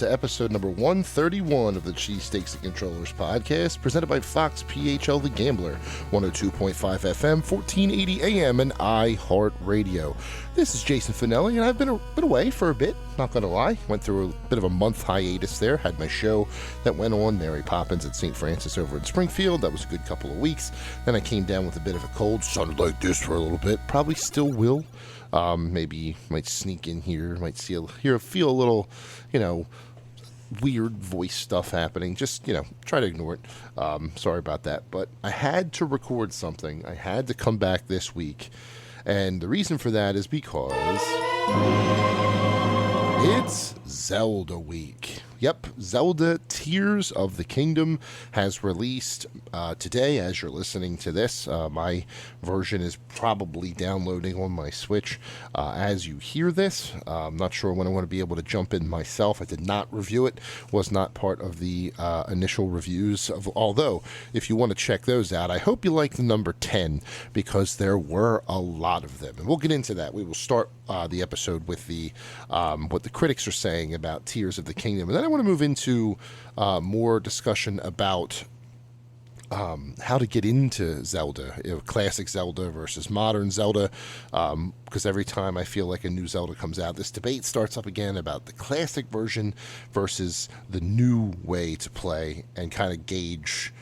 to episode number 131 of the Cheesesteaks and Controllers podcast, presented by Fox PHL The Gambler, 102.5 FM, 1480 AM, and iHeartRadio. This is Jason Finelli, and I've been away for a bit, not going to lie. Went through a bit of a month hiatus there, had my show that went on, Mary Poppins at St. Francis over in Springfield. That was a good couple of weeks. Then I came down with a bit of a cold, sounded like this for a little bit, probably still will. Maybe might sneak in here, might feel a little, weird voice stuff happening. Just, try to ignore it. Sorry about that. But I had to record something. I had to come back this week. And the reason for that is because it's Zelda week. Yep, Zelda Tears of the Kingdom has released today as you're listening to this. My version is probably downloading on my Switch as you hear this. I'm not sure when I want to be able to jump in myself. I did not review it, was not part of the initial reviews. Although, if you want to check those out, I hope you like the number 10 because there were a lot of them. And we'll get into that. We will start the episode with the what the critics are saying about Tears of the Kingdom. And then I want to move into more discussion about how to get into Zelda, classic Zelda versus modern Zelda, because every time I feel like a new Zelda comes out, this debate starts up again about the classic version versus the new way to play and kind of gauge,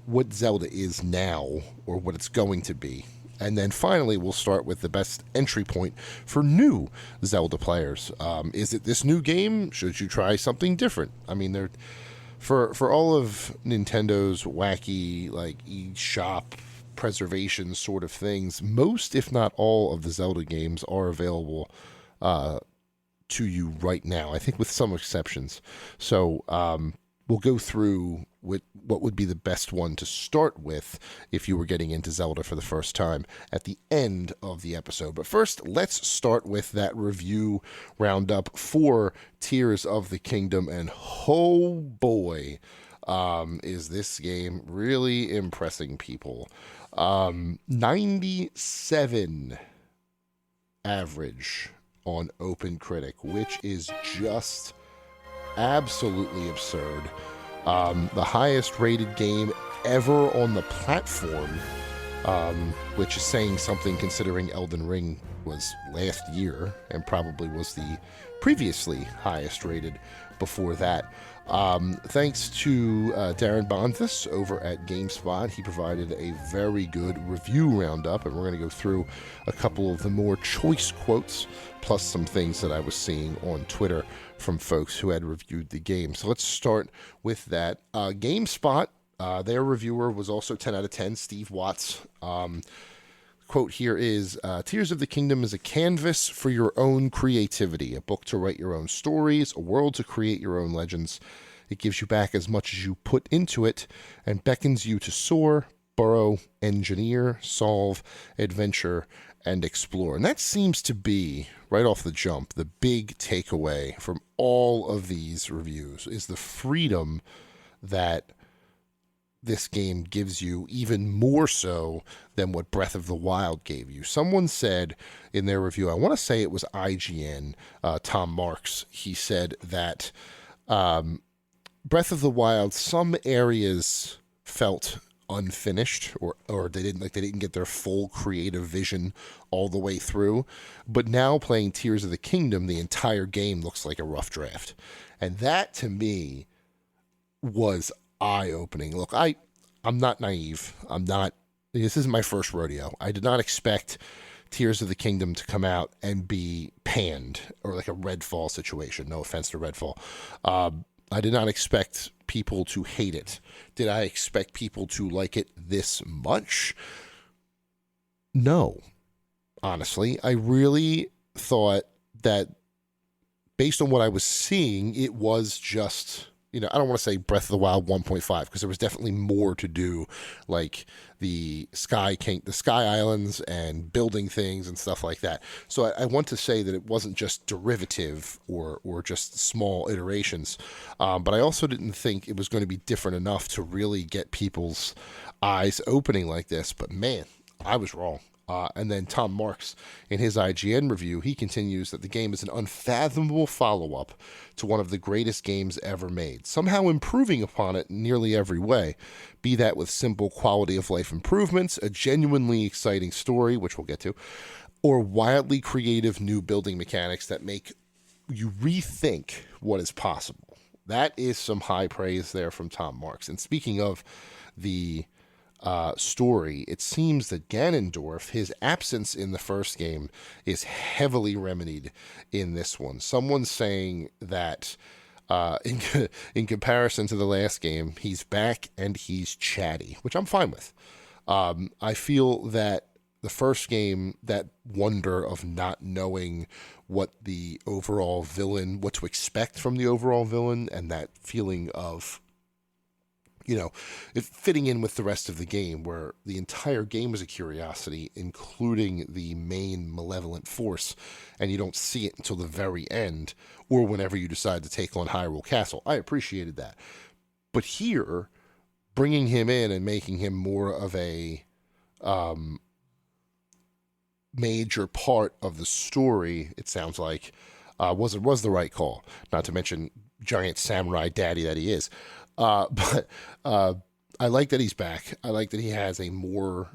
what Zelda is now or what it's going to be. And then finally, we'll start with the best entry point for new Zelda players. Is it this new game? Should you try something different? I mean, for all of Nintendo's wacky, eShop preservation sort of things, most, if not all, of the Zelda games are available to you right now, I think with some exceptions. So we'll go through what would be the best one to start with if you were getting into Zelda for the first time at the end of the episode. But first, let's start with that review roundup for Tears of the Kingdom. And oh boy, is this game really impressing people. 97 average on OpenCritic, which is just absolutely absurd. The highest rated game ever on the platform, which is saying something considering Elden Ring was last year and probably was the previously highest rated before that. Thanks to Darren Bonthus over at GameSpot. He provided a very good review roundup, and we're going to go through a couple of the more choice quotes, plus some things that I was seeing on Twitter from folks who had reviewed the game. So let's start with that. GameSpot, their reviewer was also 10 out of 10, Steve Watts. Quote here is, Tears of the Kingdom is a canvas for your own creativity, a book to write your own stories, a world to create your own legends. It gives you back as much as you put into it and beckons you to soar, burrow, engineer, solve, adventure, and explore. And that seems to be, right off the jump, the big takeaway from all of these reviews is the freedom that this game gives you, even more so than what Breath of the Wild gave you. Someone said in their review, I want to say it was IGN, Tom Marks, he said that Breath of the Wild, some areas felt unfinished or they didn't get their full creative vision all the way through, but now playing Tears of the Kingdom, the entire game looks like a rough draft. And that to me was eye-opening. Look, I'm not naive. This isn't my first rodeo. I did not expect Tears of the Kingdom to come out and be panned or like a Redfall situation. No offense to Redfall. I did not expect people to hate it. Did I expect people to like it this much? No. Honestly, I really thought that based on what I was seeing, it was just, I don't want to say Breath of the Wild 1.5 because there was definitely more to do, like the Sky Islands and building things and stuff like that. So I want to say that it wasn't just derivative or just small iterations, but I also didn't think it was going to be different enough to really get people's eyes opening like this. But man, I was wrong. And then Tom Marks, in his IGN review, he continues that the game is an unfathomable follow-up to one of the greatest games ever made, somehow improving upon it in nearly every way, be that with simple quality-of-life improvements, a genuinely exciting story, which we'll get to, or wildly creative new building mechanics that make you rethink what is possible. That is some high praise there from Tom Marks. And speaking of the story, it seems that Ganondorf, his absence in the first game, is heavily remedied in this one. Someone's saying that in comparison to the last game, he's back and he's chatty, which I'm fine with. I feel that the first game, that wonder of not knowing what the overall villain, what to expect from the overall villain, and that feeling of, you know, it fitting in with the rest of the game, where the entire game is a curiosity, including the main malevolent force, and you don't see it until the very end, or whenever you decide to take on Hyrule Castle. I appreciated that. But here, bringing him in and making him more of a major part of the story, it sounds like, was the right call. Not to mention giant samurai daddy that he is. But I like that he's back. I like that he has a more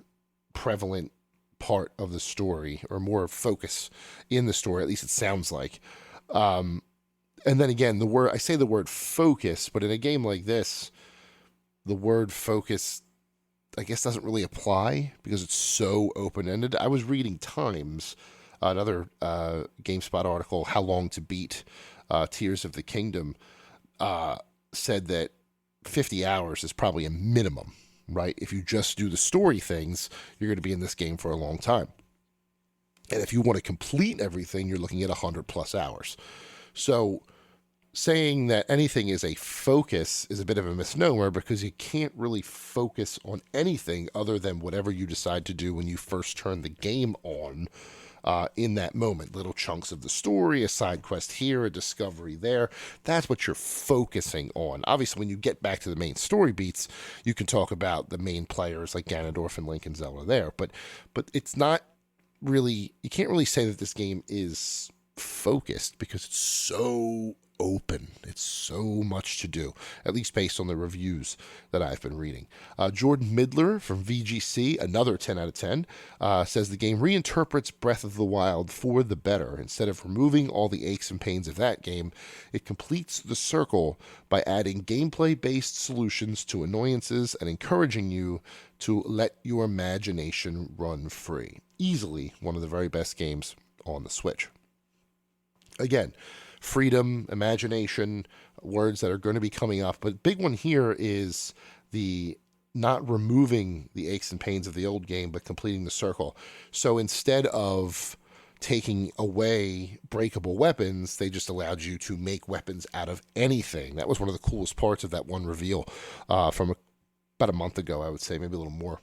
prevalent part of the story, or more focus in the story. At least it sounds like. And then again, I say the word focus, but in a game like this, the word focus, I guess, doesn't really apply because it's so open-ended. I was reading Times, another GameSpot article, How Long to Beat Tears of the Kingdom, said that 50 hours is probably a minimum, right? If you just do the story things, you're going to be in this game for a long time. And if you want to complete everything, you're looking at 100 plus hours. So saying that anything is a focus is a bit of a misnomer, because you can't really focus on anything other than whatever you decide to do when you first turn the game on in that moment. Little chunks of the story, a side quest here, a discovery there. That's what you're focusing on. Obviously, when you get back to the main story beats, you can talk about the main players like Ganondorf and Link and Zelda there. But it's not really, you can't really say that this game is focused, because it's so open. It's so much to do, at least based on the reviews that I've been reading. Jordan Midler from VGC, another 10 out of 10, says the game reinterprets Breath of the Wild for the better. Instead of removing all the aches and pains of that game, it completes the circle by adding gameplay-based solutions to annoyances and encouraging you to let your imagination run free. Easily one of the very best games on the Switch. Again, freedom, imagination, words that are going to be coming up. But big one here is the not removing the aches and pains of the old game, but completing the circle. So instead of taking away breakable weapons, they just allowed you to make weapons out of anything. That was one of the coolest parts of that one reveal from about a month ago, I would say, maybe a little more,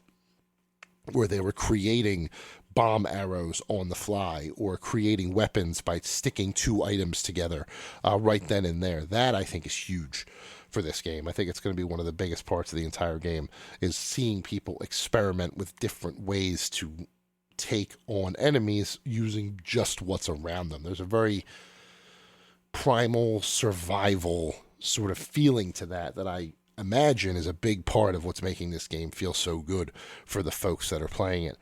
where they were creating bomb arrows on the fly, or creating weapons by sticking two items together right then and there. That, I think, is huge for this game. I think it's going to be one of the biggest parts of the entire game, is seeing people experiment with different ways to take on enemies using just what's around them. There's a very primal survival sort of feeling to that I imagine is a big part of what's making this game feel so good for the folks that are playing it.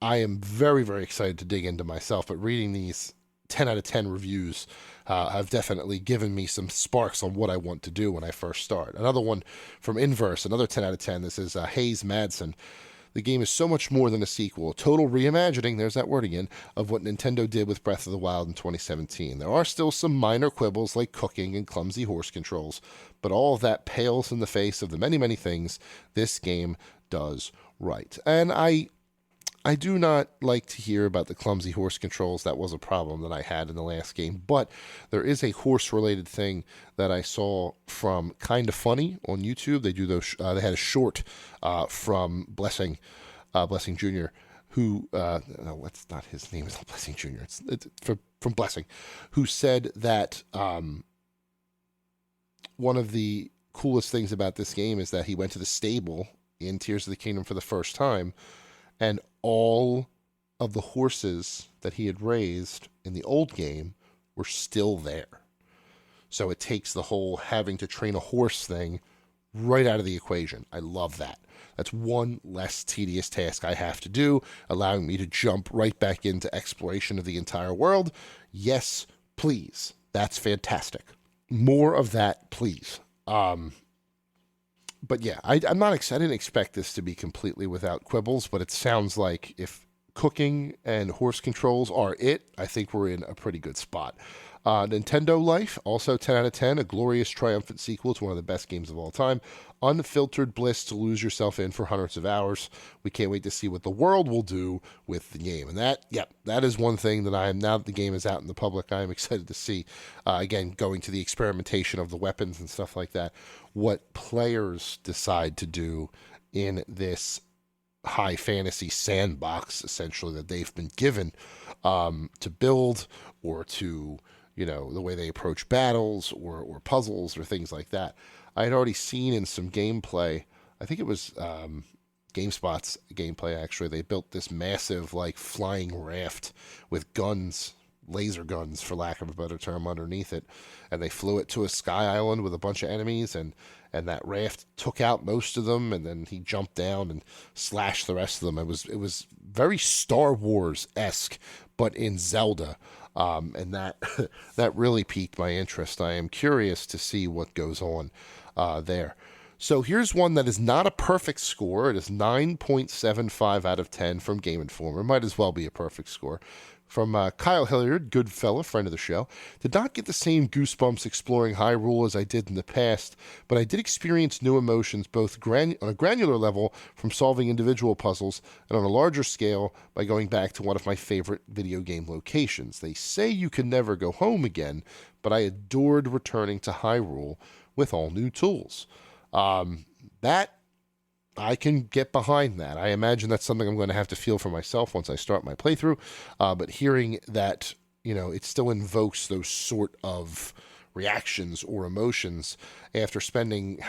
I am very, very excited to dig into myself, but reading these 10 out of 10 reviews have definitely given me some sparks on what I want to do when I first start. Another one from Inverse, another 10 out of 10. This is Hayes Madsen. The game is so much more than a sequel, a total reimagining, there's that word again, of what Nintendo did with Breath of the Wild in 2017. There are still some minor quibbles like cooking and clumsy horse controls, but all of that pales in the face of the many, many things this game does right. And I do not like to hear about the clumsy horse controls. That was a problem that I had in the last game. But there is a horse-related thing that I saw from Kinda Funny on YouTube. They do those. They had a short from Blessing Jr., who no, that's not his name. It's not Blessing Jr. It's from Blessing, who said that one of the coolest things about this game is that he went to the stable in Tears of the Kingdom for the first time, and all of the horses that he had raised in the old game were still there. So it takes the whole having to train a horse thing right out of the equation. I love that. That's one less tedious task I have to do, allowing me to jump right back into exploration of the entire world. Yes, please. That's fantastic. More of that, please. But yeah, I'm not excited. I didn't expect this to be completely without quibbles, but it sounds like if cooking and horse controls are it, I think we're in a pretty good spot. Nintendo Life, also 10 out of 10, a glorious, triumphant sequel to one of the best games of all time. Unfiltered bliss to lose yourself in for hundreds of hours. We can't wait to see what the world will do with the game. And that is one thing that I am, now that the game is out in the public, I am excited to see. Again, going to the experimentation of the weapons and stuff like that, what players decide to do in this high fantasy sandbox, essentially, that they've been given to build, or to, the way they approach battles or puzzles or things like that. I had already seen in some gameplay, I think it was GameSpot's gameplay, actually, they built this massive, flying raft with guns, laser guns, for lack of a better term, underneath it, and they flew it to a sky island with a bunch of enemies, and that raft took out most of them, and then he jumped down and slashed the rest of them. It was very Star Wars-esque, but in Zelda. And that that really piqued my interest. I am curious to see what goes on there. So here's one that is not a perfect score. It is 9.75 out of 10 from Game Informer. Might as well be a perfect score. From Kyle Hilliard, good fella, friend of the show. Did not get the same goosebumps exploring Hyrule as I did in the past, but I did experience new emotions both on a granular level from solving individual puzzles and on a larger scale by going back to one of my favorite video game locations. They say you can never go home again, but I adored returning to Hyrule with all new tools. That I can get behind that. I imagine that's something I'm going to have to feel for myself once I start my playthrough. But hearing that, it still invokes those sort of reactions or emotions after spending,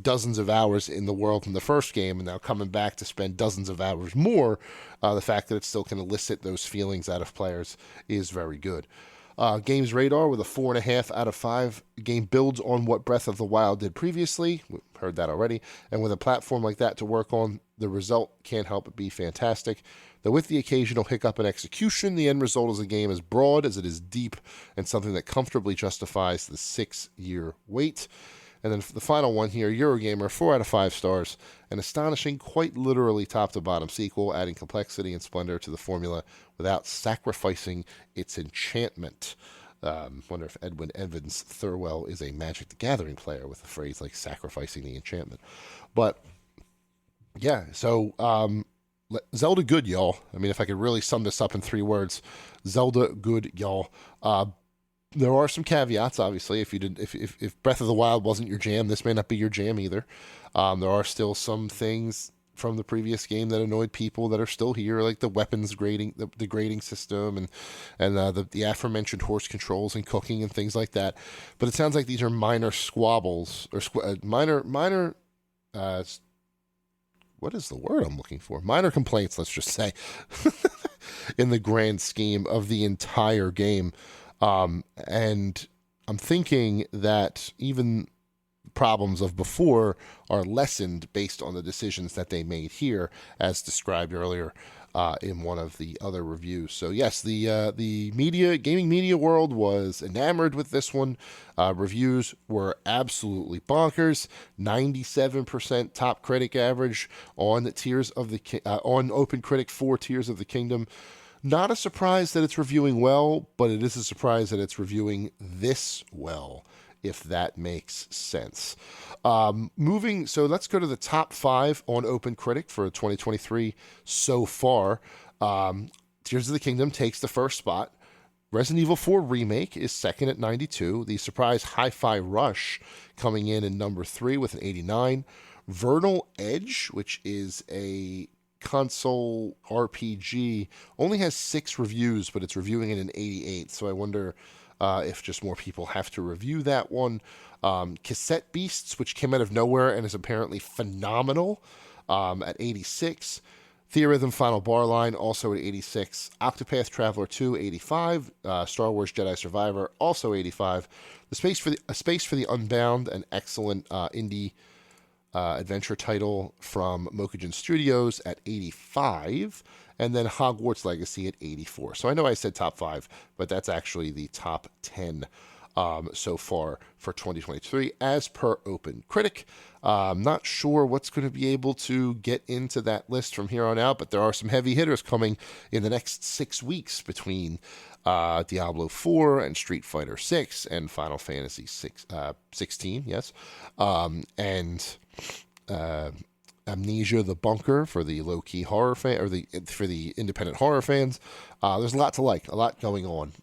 dozens of hours in the world in the first game, and now coming back to spend dozens of hours more, the fact that it still can elicit those feelings out of players is very good. Games Radar with a 4.5 out of 5. Game builds on what Breath of the Wild did previously. We heard that already. And with a platform like that to work on, the result can't help but be fantastic. Though with the occasional hiccup in execution, the end result is a game as broad as it is deep, and something that comfortably justifies the 6-year wait. And then the final one here, Eurogamer, 4 out of 5 stars. An astonishing, quite literally top-to-bottom sequel, adding complexity and splendor to the formula without sacrificing its enchantment. Wonder if Edwin Evans Thurwell is a Magic the Gathering player with a phrase like sacrificing the enchantment. But, yeah, so Zelda good, y'all. I mean, if I could really sum this up in 3 words, Zelda good, y'all. There are some caveats, obviously. If Breath of the Wild wasn't your jam, this may not be your jam either. There are still some things from the previous game that annoyed people that are still here, like the weapons grading, the grading system, and the aforementioned horse controls and cooking and things like that. But it sounds like these are minor squabbles or minor. What is the word I'm looking for? Minor complaints, let's just say, in the grand scheme of the entire game. And I'm thinking that even problems of before are lessened based on the decisions that they made here, as described earlier in one of the other reviews. So yes, the gaming media world was enamored with this one. Reviews were absolutely bonkers. 97% top critic average on on OpenCritic for Tears of the Kingdom. Not a surprise that it's reviewing well, but it is a surprise that it's reviewing this well, if that makes sense. So let's go to the top 5 on OpenCritic for 2023 so far. Tears of the Kingdom takes the first spot. Resident Evil 4 Remake is second at 92. The surprise Hi-Fi Rush coming in number 3 with an 89. Vernal Edge, which is a console RPG, only has 6 reviews, but it's reviewing it in 88. So I wonder if just more people have to review that one. Cassette Beasts, which came out of nowhere and is apparently phenomenal, at 86. Theorhythm Final Bar Line, also at 86. Octopath Traveler 2, 85. Star Wars Jedi Survivor, also 85. A Space for the Unbound, an excellent indie adventure title from Mokujin Studios at 85. And then Hogwarts Legacy at 84. So I know I said top 5, but that's actually the top 10 so far for 2023 as per Open Critic. I'm not sure what's going to be able to get into that list from here on out, but there are some heavy hitters coming in the next 6 weeks between Diablo 4 and Street Fighter 6 and Final Fantasy 16, yes. And Amnesia: The Bunker for the low-key horror fan, or for the independent horror fans. There's a lot to like, a lot going on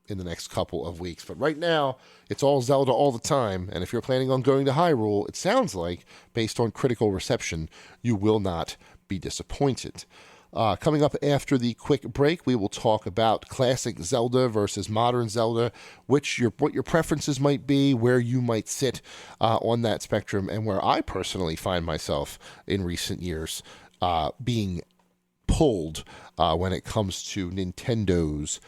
in the next couple of weeks. But right now, it's all Zelda all the time. And if you're planning on going to Hyrule, it sounds like, based on critical reception, you will not be disappointed. Coming up after the quick break, we will talk about classic Zelda versus modern Zelda, what your preferences might be, where you might sit on that spectrum, and where I personally find myself in recent years being pulled when it comes to Nintendo's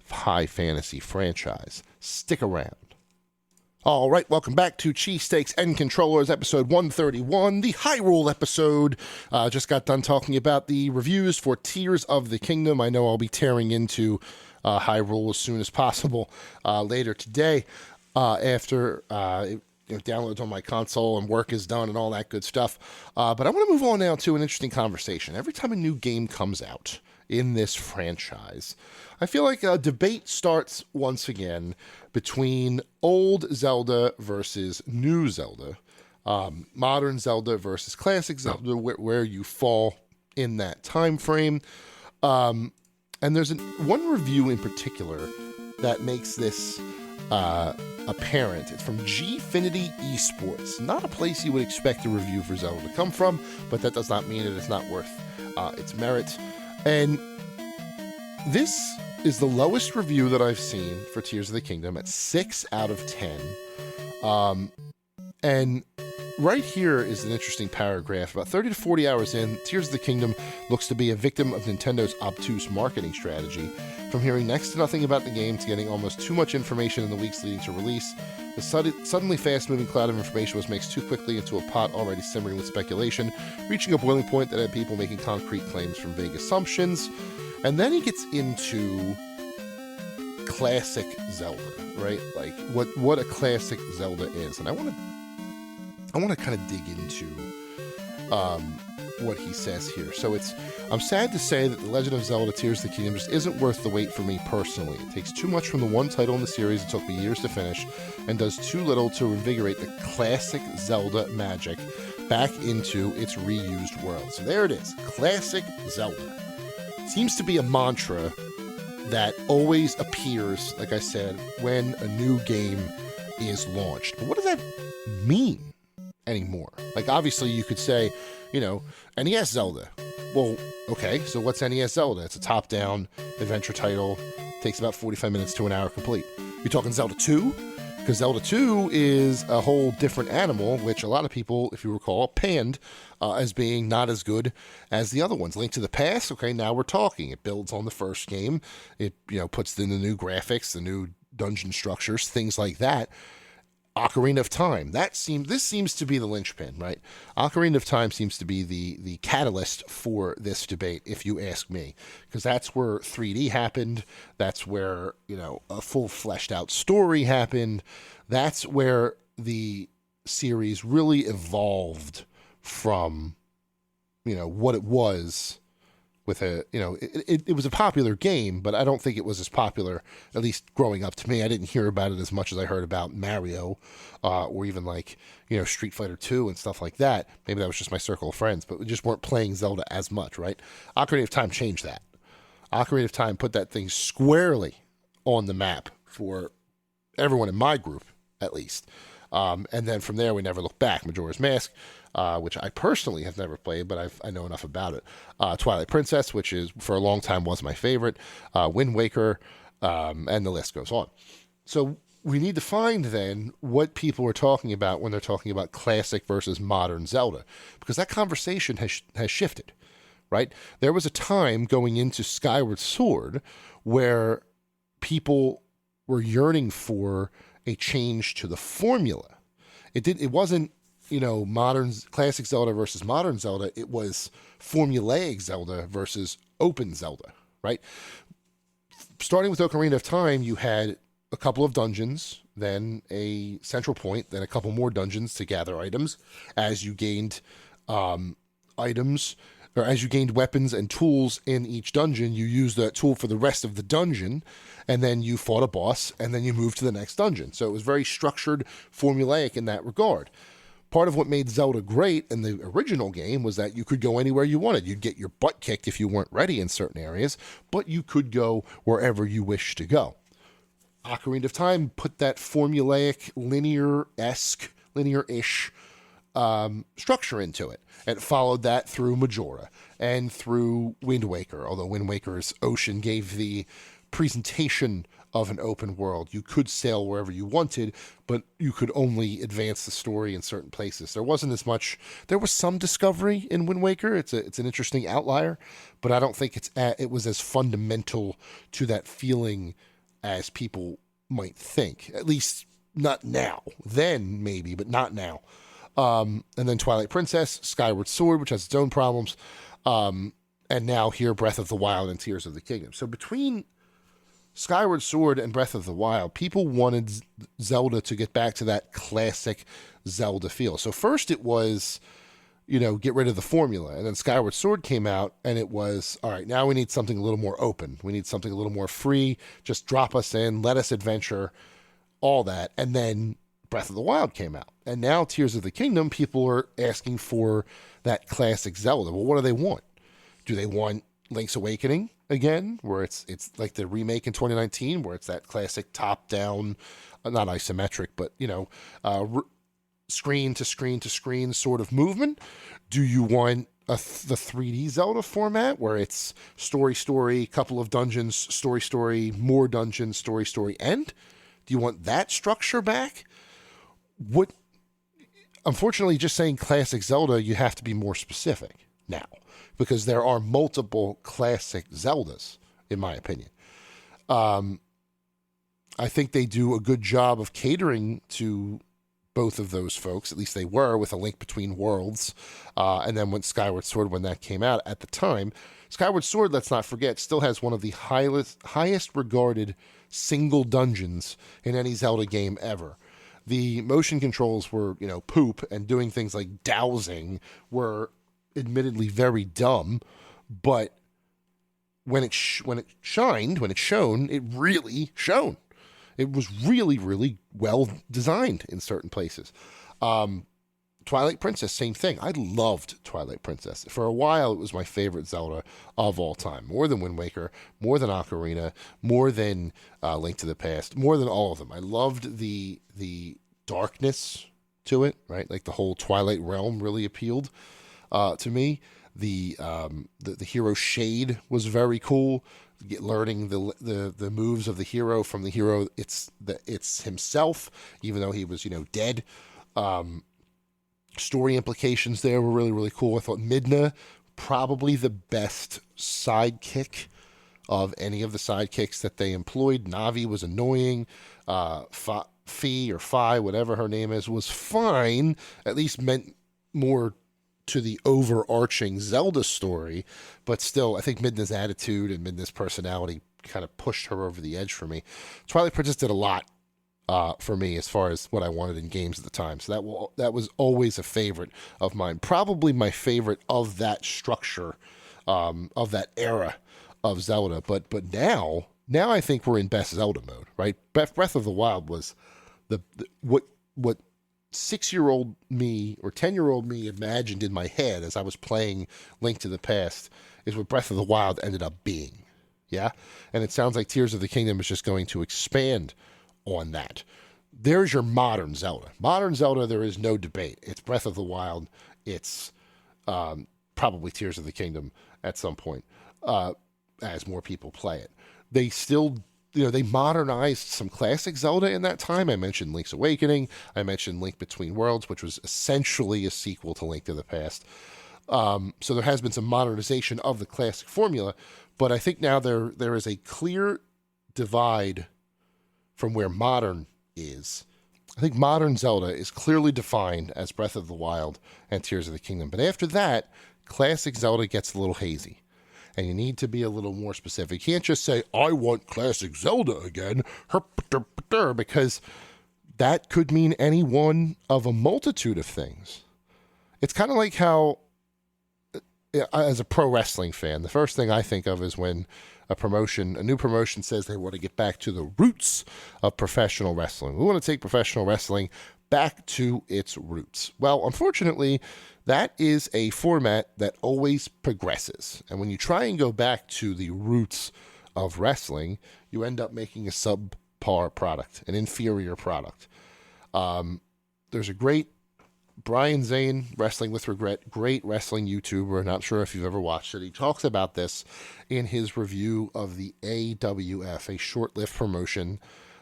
high fantasy franchise. Stick around. All right, welcome back to Cheesesteaks and Controllers, episode 131, the Hyrule episode. Just got done talking about the reviews for Tears of the Kingdom. I know I'll be tearing into Hyrule as soon as possible later today after it downloads on my console and work is done and all that good stuff. But I want to move on now to an interesting conversation. Every time a new game comes out in this franchise, I feel like a debate starts once again between old Zelda versus new Zelda, modern Zelda versus classic Zelda, where you fall in that time frame. And there's one review in particular that makes this apparent. It's from Gfinity Esports, not a place you would expect a review for Zelda to come from, but that does not mean it is not worth its merit. And this is the lowest review that I've seen for Tears of the Kingdom at 6 out of 10. And right here is an interesting paragraph. About 30 to 40 hours in, Tears of the Kingdom looks to be a victim of Nintendo's obtuse marketing strategy. From hearing next to nothing about the game to getting almost too much information in the weeks leading to release, the suddenly fast-moving cloud of information was mixed too quickly into a pot already simmering with speculation, reaching a boiling point that had people making concrete claims from vague assumptions. And then he gets into classic Zelda, right? Like what a classic Zelda is. And I want to kind of dig into what he says here. So I'm sad to say that The Legend of Zelda Tears of the Kingdom just isn't worth the wait for me personally. It takes too much from the one title in the series it took me years to finish, and does too little to invigorate the classic Zelda magic back into its reused world. So there it is, classic Zelda. Seems to be a mantra that always appears, like I said, when a new game is launched. But what does that mean anymore? Like, obviously you could say, NES Zelda. Well, okay, so what's NES Zelda? It's a top-down adventure title. Takes about 45 minutes to an hour complete. You're talking Zelda 2? Because Zelda 2 is a whole different animal, which a lot of people, if you recall, panned as being not as good as the other ones. Link to the Past, okay, now we're talking. It builds on the first game. It, puts in the new graphics, the new dungeon structures, things like that. Ocarina of Time. This seems to be the linchpin, right? Ocarina of Time seems to be the catalyst for this debate, if you ask me, because that's where 3D happened. That's where, a full fleshed out story happened. That's where the series really evolved from, what it was with it was a popular game, but I don't think it was as popular, at least growing up to me. I didn't hear about it as much as I heard about Mario, or even Street Fighter 2 and stuff like that. Maybe that was just my circle of friends, but we just weren't playing Zelda as much, right? Ocarina of Time changed that. Ocarina of Time put that thing squarely on the map for everyone in my group, at least. And then from there, we never looked back. Majora's Mask, which I personally have never played, but I know enough about it. Twilight Princess, which is for a long time was my favorite. Wind Waker, and the list goes on. So we need to find then what people are talking about when they're talking about classic versus modern Zelda, because that conversation has shifted, right? There was a time going into Skyward Sword where people were yearning for a change to the formula. It wasn't, modern classic Zelda versus modern Zelda. It was formulaic Zelda versus open Zelda, right? Starting with Ocarina of Time, you had a couple of dungeons, then a central point, then a couple more dungeons to gather items. As you gained items, or as you gained weapons and tools in each dungeon, you used that tool for the rest of the dungeon, and then you fought a boss, and then you moved to the next dungeon. So it was very structured, formulaic in that regard. Part of what made Zelda great in the original game was that you could go anywhere you wanted. You'd get your butt kicked if you weren't ready in certain areas, but you could go wherever you wished to go. Ocarina of Time put that formulaic, linear-ish structure into it. And it followed that through Majora and through Wind Waker, although Wind Waker's ocean gave the presentation of an open world. You could sail wherever you wanted, but you could only advance the story in certain places. There wasn't as much. There was some discovery in Wind Waker. It's an interesting outlier, but I don't think it was as fundamental to that feeling as people might think. At least not now. Then maybe, but not now. And then Twilight Princess, Skyward Sword, which has its own problems, and now here Breath of the Wild and Tears of the Kingdom. So between Skyward Sword and Breath of the Wild, people wanted Zelda to get back to that classic Zelda feel. So first it was, get rid of the formula. And then Skyward Sword came out and it was, all right, now we need something a little more open. We need something a little more free. Just drop us in, let us adventure, all that. And then Breath of the Wild came out. And now Tears of the Kingdom, people are asking for that classic Zelda. Well, what do they want? Do they want Link's Awakening again, where it's like the remake in 2019, where it's that classic top-down, not isometric, but, screen to screen to screen sort of movement? Do you want the 3D Zelda format, where it's story, couple of dungeons, story, more dungeons, story, end? Do you want that structure back? Unfortunately, just saying classic Zelda, you have to be more specific now, because there are multiple classic Zeldas, in my opinion. I think they do a good job of catering to both of those folks. At least they were, with A Link Between Worlds. And then when Skyward Sword, when that came out at the time, Skyward Sword, let's not forget, still has one of the highest regarded single dungeons in any Zelda game ever. The motion controls were, poop, and doing things like dowsing were admittedly very dumb, but when it shone, it really shone. It was really, really well designed in certain places. Twilight Princess, same thing. I loved Twilight Princess. For a while, it was my favorite Zelda of all time. More than Wind Waker, more than Ocarina, more than Link to the Past, more than all of them. I loved the darkness to it, right? Like the whole Twilight realm really appealed to me. The hero shade was very cool. Learning the moves of the hero from the hero, it's himself, even though he was dead. Story implications there were really, really cool. I thought Midna, probably the best sidekick of any of the sidekicks that they employed. Navi was annoying. Fi or Fi, whatever her name is, was fine. At least meant more to the overarching Zelda story. But still, I think Midna's attitude and Midna's personality kind of pushed her over the edge for me. Twilight Princess did a lot for me as far as what I wanted in games at the time. So that was always a favorite of mine. Probably my favorite of that structure, of that era of Zelda. But now I think we're in best Zelda mode, right? Breath of the Wild was what 6-year-old me or 10-year-old me imagined in my head as I was playing Link to the Past is what Breath of the Wild ended up being. Yeah? And it sounds like Tears of the Kingdom is just going to expand on that. There's your modern Zelda. Modern Zelda, there is no debate. It's Breath of the Wild. It's probably Tears of the Kingdom at some point as more people play it. They still, they modernized some classic Zelda in that time. I mentioned Link's Awakening. I mentioned Link Between Worlds, which was essentially a sequel to Link to the Past. So there has been some modernization of the classic formula, but I think now there is a clear divide from where modern is. I think modern Zelda is clearly defined as Breath of the Wild and Tears of the Kingdom. But after that, classic Zelda gets a little hazy. And you need to be a little more specific. You can't just say, I want classic Zelda again, because that could mean any one of a multitude of things. It's kind of like how, as a pro wrestling fan, the first thing I think of is when a new promotion says they want to get back to the roots of professional wrestling. We want to take professional wrestling back to its roots. Well, unfortunately, that is a format that always progresses. And when you try and go back to the roots of wrestling, you end up making a subpar product, an inferior product. There's a great Brian Zane, Wrestling with Regret, great wrestling YouTuber. Not sure if you've ever watched it. He talks about this in his review of the AWF, a short-lived promotion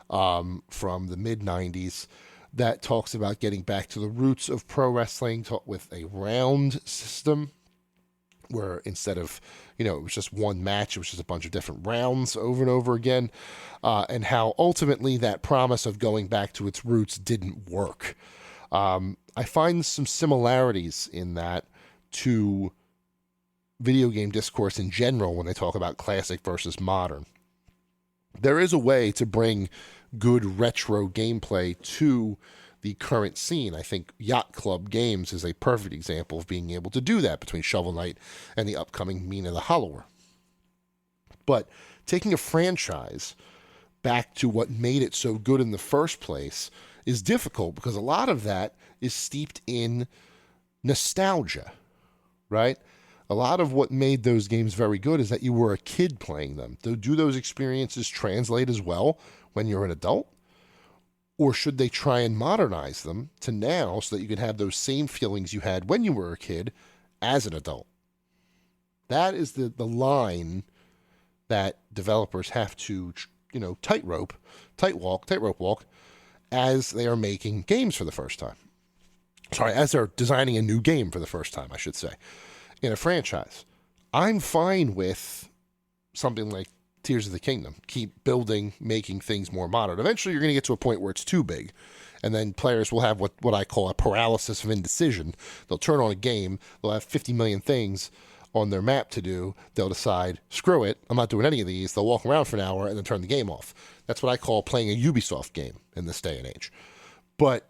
from the mid-90s that talks about getting back to the roots of pro wrestling with a round system where instead of, it was just one match, it was just a bunch of different rounds over and over again, and how ultimately that promise of going back to its roots didn't work. I find some similarities in that to video game discourse in general when they talk about classic versus modern. There is a way to bring good retro gameplay to the current scene. I think Yacht Club Games is a perfect example of being able to do that between Shovel Knight and the upcoming Mina the Hollower. But taking a franchise back to what made it so good in the first place is difficult because a lot of that is steeped in nostalgia, right? A lot of what made those games very good is that you were a kid playing them. Do those experiences translate as well when you're an adult? Or should they try and modernize them to now so that you can have those same feelings you had when you were a kid as an adult? That is the line that developers have to, tightrope walk as they are making games for the first time. As they're designing a new game for the first time, I should say, in a franchise. I'm fine with something like Tears of the Kingdom. Keep building, making things more modern. Eventually, you're going to get to a point where it's too big, and then players will have what I call a paralysis of indecision. They'll turn on a game, they'll have 50 million things on their map to do. They'll decide, screw it, I'm not doing any of these. They'll walk around for an hour and then turn the game off. That's what I call playing a Ubisoft game in this day and age. But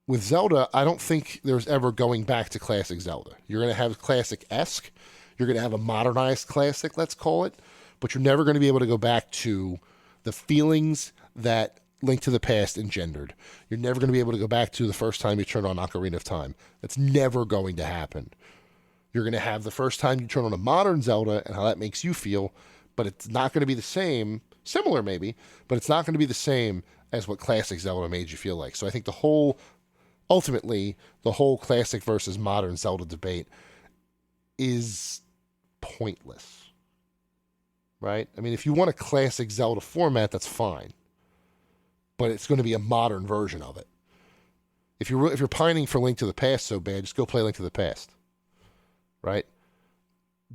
with Zelda, I don't think there's ever going back to classic Zelda. You're going to have classic-esque. You're going to have a modernized classic, let's call it. But you're never going to be able to go back to the feelings that Link to the Past engendered. You're never going to be able to go back to the first time you turned on Ocarina of Time. That's never going to happen. You're going to have the first time you turn on a modern Zelda and how that makes you feel, but it's not going to be the same, similar maybe, but it's not going to be the same as what classic Zelda made you feel like. So I think ultimately, the whole classic versus modern Zelda debate is pointless, right? I mean, if you want a classic Zelda format, that's fine, but it's going to be a modern version of it. If you're pining for Link to the Past so bad, just go play Link to the Past, right?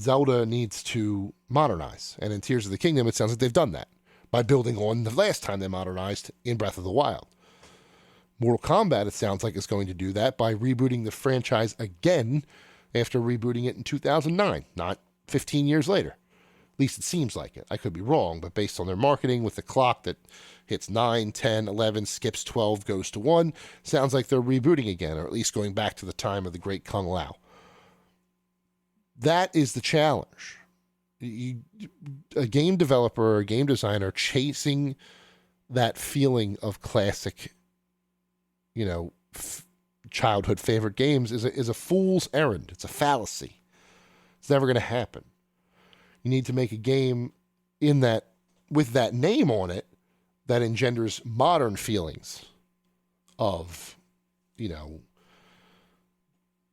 Zelda needs to modernize, and in Tears of the Kingdom, it sounds like they've done that by building on the last time they modernized in Breath of the Wild. Mortal Kombat, it sounds like, is going to do that by rebooting the franchise again after rebooting it in 2009, not 15 years later. At least it seems like it. I could be wrong, but based on their marketing with the clock that hits 9, 10, 11, skips 12, goes to 1, sounds like they're rebooting again, or at least going back to the time of the great Kung Lao. That is the challenge. A game developer or a game designer chasing that feeling of classic, childhood favorite games is a fool's errand. It's a fallacy. It's never going to happen. You need to make a game with that name on it that engenders modern feelings of,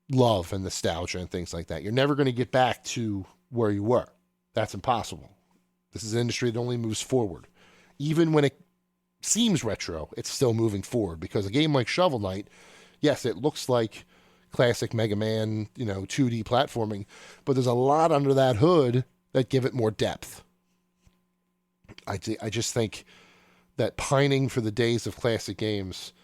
love and nostalgia and things like that. You're never going to get back to where you were. That's impossible. This is an industry that only moves forward. Even when it seems retro, it's still moving forward because a game like Shovel Knight, yes, it looks like classic Mega Man, 2D platforming, but there's a lot under that hood that give it more depth. I just think that pining for the days of classic games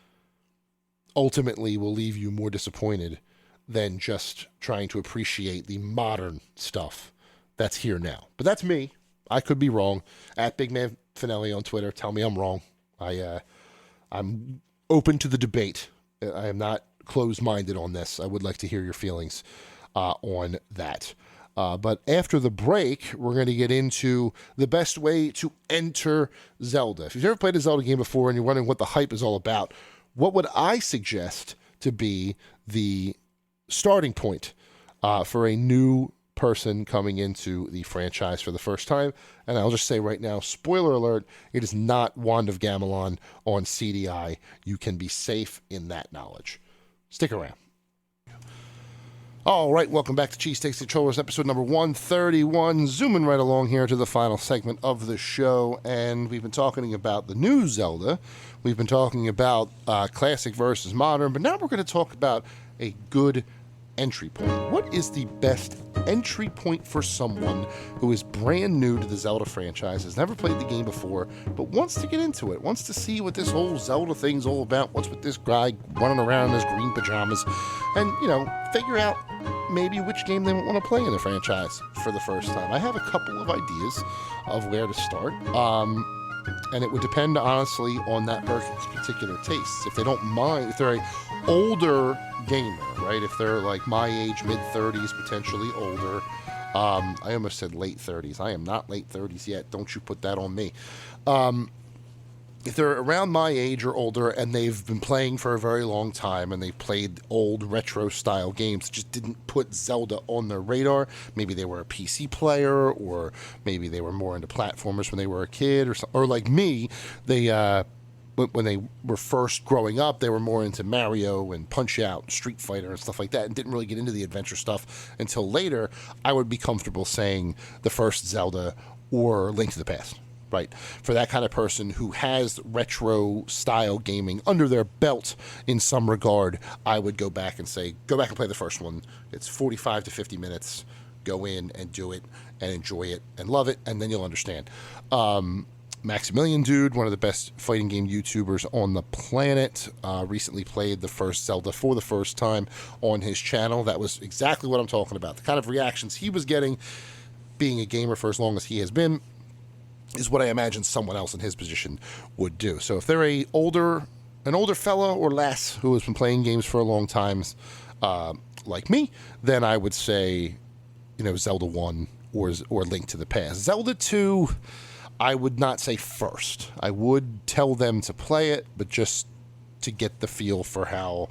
ultimately will leave you more disappointed than just trying to appreciate the modern stuff that's here now. But that's me. I could be wrong. At Big Man Finelli on Twitter, tell me I'm wrong. I'm open to the debate. I am not closed-minded on this. I would like to hear your feelings on that. But after the break, we're going to get into the best way to enter Zelda. If you've never played a Zelda game before and you're wondering what the hype is all about, what would I suggest to be the starting point for a new person coming into the franchise for the first time? And I'll just say right now, spoiler alert, it is not Wand of Gamelon on CDI. You can be safe in that knowledge. Stick around. All right, welcome back to Cheesesteaks Controllers, episode number 131. Zooming right along here to the final segment of the show, and we've been talking about the new Zelda. We've been talking about classic versus modern, but now we're going to talk about a good entry point. What is the best entry point for someone who is brand new to the Zelda franchise, has never played the game before, but wants to get into it, wants to see what this whole Zelda thing's all about, what's with this guy running around in his green pajamas, and, figure out maybe which game they want to play in the franchise for the first time. I have a couple of ideas of where to start, and it would depend, honestly, on that person's particular tastes. If they don't mind, if they're an older gamer, right? If they're like my age, mid-30s, potentially older. I almost said late 30s. I am not late 30s yet. Don't you put that on me. If they're around my age or older and they've been playing for a very long time and they've played old retro-style games, just didn't put Zelda on their radar, maybe they were a PC player, or maybe they were more into platformers when they were a kid, or like me, they when they were first growing up, they were more into Mario and Punch-Out, Street Fighter, and stuff like that, and didn't really get into the adventure stuff until later. I would be comfortable saying the first Zelda or Link to the Past. Right, for that kind of person who has retro-style gaming under their belt in some regard, I would go back and play the first one. It's 45 to 50 minutes. Go in and do it and enjoy it and love it, and then you'll understand. Maximilian Dude, one of the best fighting game YouTubers on the planet, recently played the first Zelda for the first time on his channel. That was exactly what I'm talking about. The kind of reactions he was getting, being a gamer for as long as he has been, is what I imagine someone else in his position would do. So if they're an older fella or lass who has been playing games for a long time, like me, then I would say, Zelda 1 or Link to the Past. Zelda 2, I would not say first. I would tell them to play it, but just to get the feel for how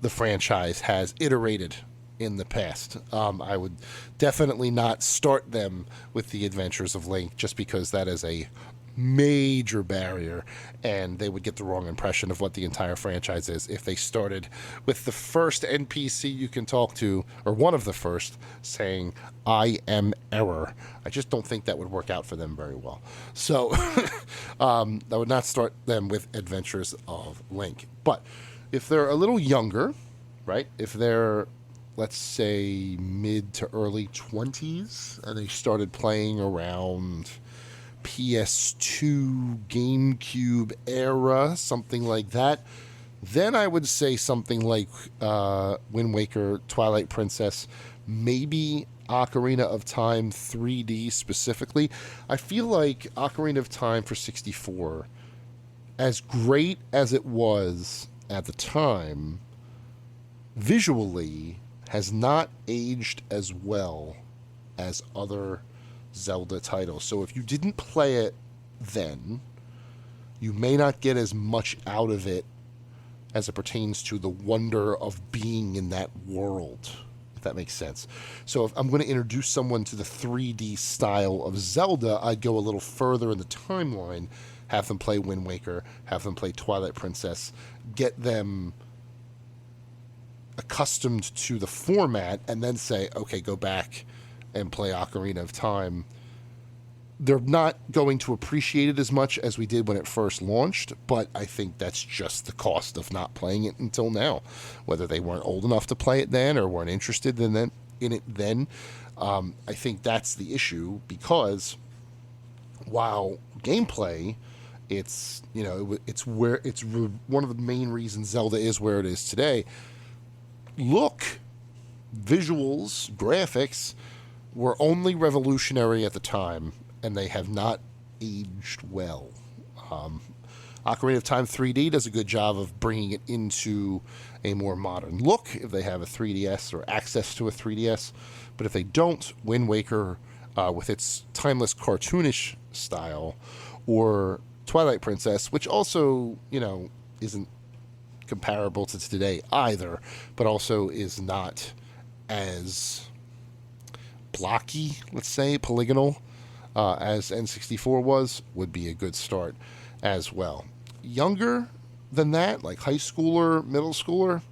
the franchise has iterated in the past. I would definitely not start them with the Adventures of Link, just because that is a major barrier, and they would get the wrong impression of what the entire franchise is if they started with the first NPC you can talk to, or one of the first, saying, "I am Error." I just don't think that would work out for them very well. So I would not start them with Adventures of Link. But if they're a little younger, right, if they're, let's say, mid to early 20s, and they started playing around PS2, GameCube era, something like that, then I would say something like Wind Waker, Twilight Princess, maybe Ocarina of Time 3D specifically. I feel like Ocarina of Time for 64, as great as it was at the time, visually has not aged as well as other Zelda titles. So if you didn't play it then, you may not get as much out of it as it pertains to the wonder of being in that world, if that makes sense. So if I'm going to introduce someone to the 3D style of Zelda, I'd go a little further in the timeline, have them play Wind Waker, have them play Twilight Princess, get them accustomed to the format, and then say, okay, go back and play Ocarina of Time they're not going to appreciate it as much as we did when it first launched, but I think that's just the cost of not playing it until now. Whether they weren't old enough to play it then or weren't interested in it then, I think that's the issue, because while gameplay, it's, you know, it's where it's one of the main reasons Zelda is where it is today. Look, visuals, graphics were only revolutionary at the time, and they have not aged well. Ocarina of Time 3D does a good job of bringing it into a more modern look if they have a 3DS or access to a 3DS. But if they don't, Wind Waker, with its timeless cartoonish style, or Twilight Princess, which also, you know, isn't comparable to today either, but also is not as blocky, let's say, polygonal, as N64 was, would be a good start as well. Younger than that, like high schooler, middle schooler,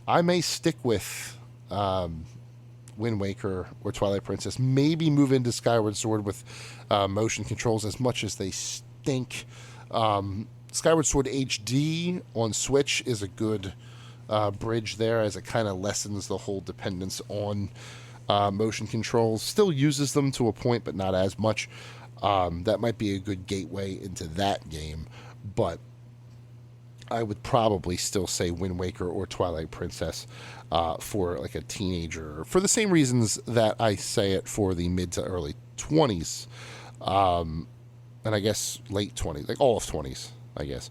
I may stick with Wind Waker or Twilight Princess. Maybe move into Skyward Sword with motion controls, as much as they stink. Skyward Sword HD on Switch is a good bridge there, as it kind of lessens the whole dependence on motion controls. Still uses them to a point, but not as much. That might be a good gateway into that game, but I would probably still say Wind Waker or Twilight Princess for like a teenager, for the same reasons that I say it for the mid to early 20s, and I guess late 20s, like all of 20s, I guess.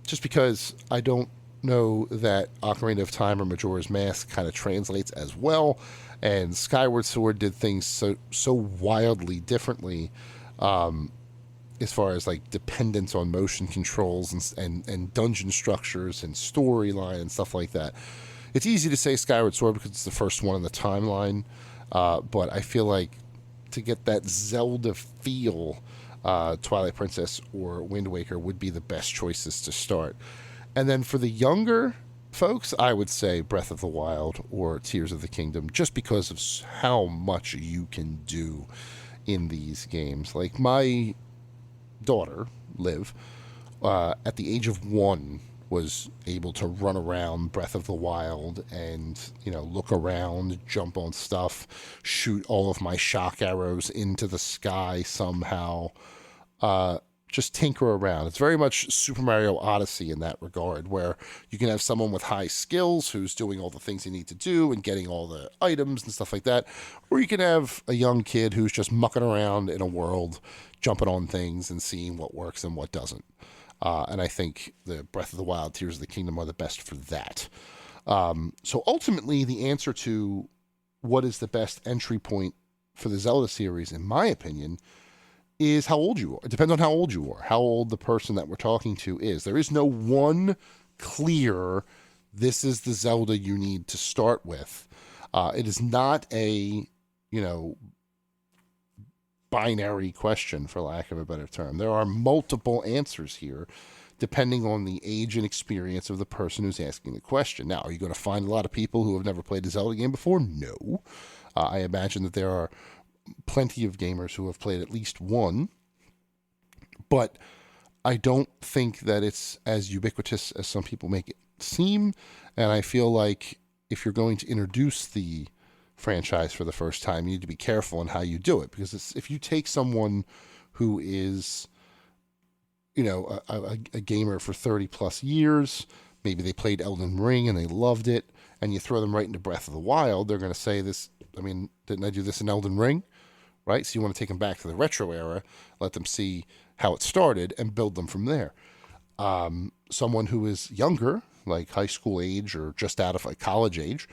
Just because I don't know that Ocarina of Time or Majora's Mask kind of translates as well, and Skyward Sword did things so wildly differently, as far as like dependence on motion controls and dungeon structures and storyline and stuff like that. It's easy to say Skyward Sword because it's the first one in the timeline, but I feel like to get that Zelda feel, Twilight Princess or Wind Waker would be the best choices to start. And then for the younger folks, I would say Breath of the Wild or Tears of the Kingdom, just because of how much you can do in these games. Like my daughter, Liv, at the age of 1, was able to run around Breath of the Wild and, you know, look around, jump on stuff, shoot all of my shock arrows into the sky somehow, just tinker around. It's very much Super Mario Odyssey in that regard, where you can have someone with high skills who's doing all the things you need to do and getting all the items and stuff like that, or you can have a young kid who's just mucking around in a world, jumping on things and seeing what works and what doesn't. And I think the Breath of the Wild, Tears of the Kingdom are the best for that. So ultimately, the answer to what is the best entry point for the Zelda series, in my opinion, is how old you are. It depends on how old you are, how old the person that we're talking to is. There is no one clear, this is the Zelda you need to start with. It is not a, you know, binary question, for lack of a better term. There are multiple answers here, depending on the age and experience of the person who's asking the question. Now, are you going to find a lot of people who have never played a Zelda game before? No. I imagine that there are plenty of gamers who have played at least one, but I don't think that it's as ubiquitous as some people make it seem, and I feel like if you're going to introduce the franchise for the first time, you need to be careful in how you do it, because if you take someone who is, you know, a gamer for 30 plus years, maybe they played Elden Ring and they loved it, and you throw them right into Breath of the Wild, they're going to say this, I mean, didn't I do this in Elden Ring? Right? So you want to take them back to the retro era, let them see how it started, and build them from there. Someone who is younger, like high school age or just out of like college age,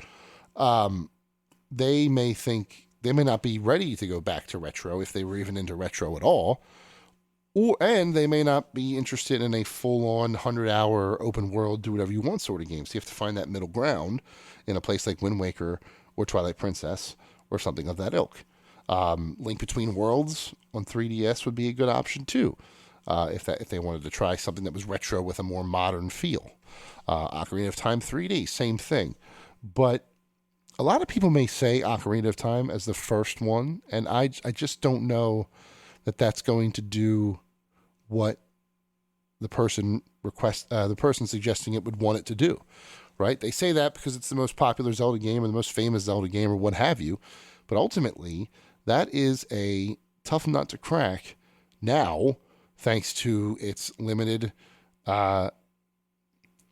they may not be ready to go back to retro if they were even into retro at all, and they may not be interested in a full-on 100-hour open world, do whatever you want sort of game. So you have to find that middle ground in a place like Wind Waker or Twilight Princess or something of that ilk. Link Between Worlds on 3DS would be a good option too, if they wanted to try something that was retro with a more modern feel. Ocarina of Time 3D, same thing. But a lot of people may say Ocarina of Time as the first one, and I just don't know that that's going to do what the person suggesting it would want it to do, right? They say that because it's the most popular Zelda game or the most famous Zelda game or what have you, but ultimately that is a tough nut to crack now, thanks to its limited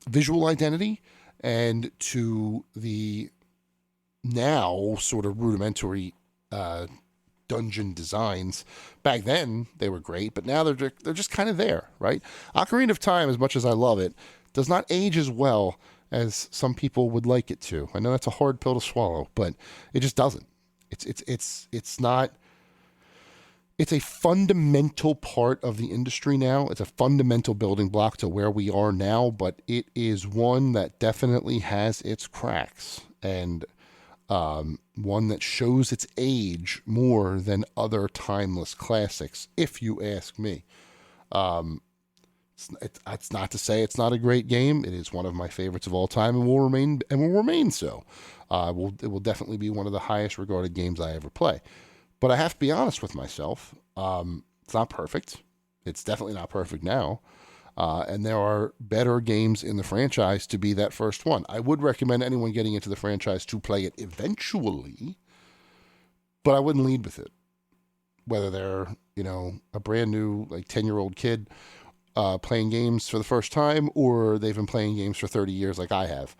visual identity and to the now sort of rudimentary dungeon designs. Back then they were great, but now they're just kind of there, right? Ocarina of Time, as much as I love it, does not age as well as some people would like it to. I know that's a hard pill to swallow, but it just doesn't. It's not. It's a fundamental part of the industry now. It's a fundamental building block to where we are now, but it is one that definitely has its cracks, and one that shows its age more than other timeless classics, if you ask me. It's not to say it's not a great game. It is one of my favorites of all time, and will remain so. It will definitely be one of the highest regarded games I ever play. But I have to be honest with myself. It's not perfect. It's definitely not perfect now. And there are better games in the franchise to be that first one. I would recommend anyone getting into the franchise to play it eventually, but I wouldn't lead with it. Whether they're, a brand new, 10-year-old kid playing games for the first time, or they've been playing games for 30 years like I have.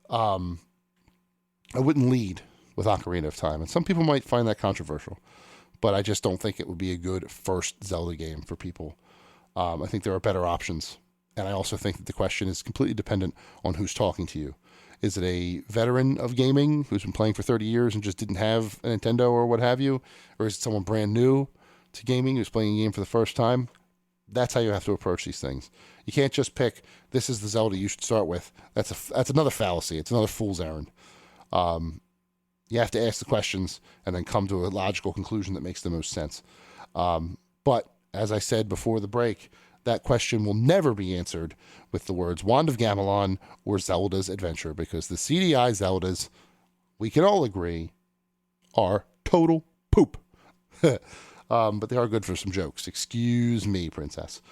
I wouldn't lead with Ocarina of Time. And some people might find that controversial, but I just don't think it would be a good first Zelda game for people. I think there are better options. And I also think that the question is completely dependent on who's talking to you. Is it a veteran of gaming who's been playing for 30 years and just didn't have a Nintendo or what have you? Or is it someone brand new to gaming who's playing a game for the first time? That's how you have to approach these things. You can't just pick, this is the Zelda you should start with. That's another fallacy. It's another fool's errand. You have to ask the questions and then come to a logical conclusion that makes the most sense. But as I said before the break, that question will never be answered with the words Wand of Gamelon or Zelda's Adventure, because the CDI Zeldas, we can all agree, are total poop. But they are good for some jokes. Excuse me, princess.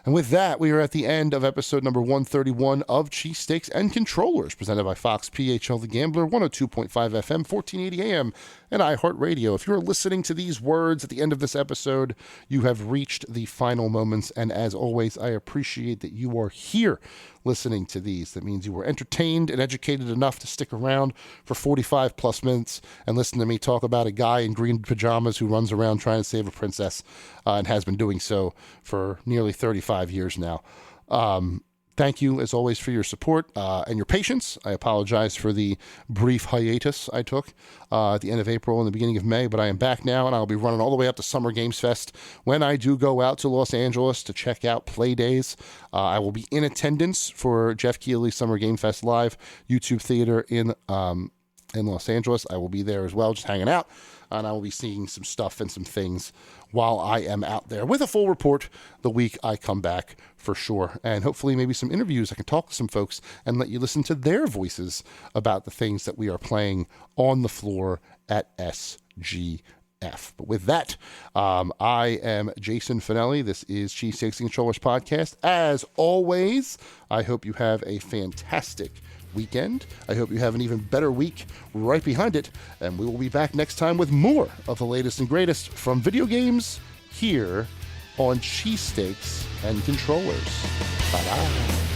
And with that, we are at the end of episode number 131 of Cheesesteaks and Controllers, presented by Fox PHL The Gambler, 102.5 FM, 1480 AM, and iHeartRadio. If you're listening to these words at the end of this episode, you have reached the final moments, and as always, I appreciate that you are here listening to these. That means you were entertained and educated enough to stick around for 45 plus minutes and listen to me talk about a guy in green pajamas who runs around trying to save a princess, and has been doing so for nearly 35 years now. Thank you, as always, for your support and your patience. I apologize for the brief hiatus I took at the end of April and the beginning of May, but I am back now, and I'll be running all the way up to Summer Games Fest when I do go out to Los Angeles to check out Play Days. I will be in attendance for Jeff Keighley's Summer Game Fest Live YouTube Theater in Los Angeles. I will be there as well, just hanging out, and I will be seeing some stuff and some things while I am out there with a full report the week I come back for sure. And hopefully maybe some interviews. I can talk to some folks and let you listen to their voices about the things that we are playing on the floor at SGF. But with that, I am Jason Finelli. This is Cheesesteaks and Controllers Podcast. As always, I hope you have a fantastic weekend. I hope you have an even better week right behind it, and we will be back next time with more of the latest and greatest from video games here on Cheesesteaks and Controllers. Bye-bye.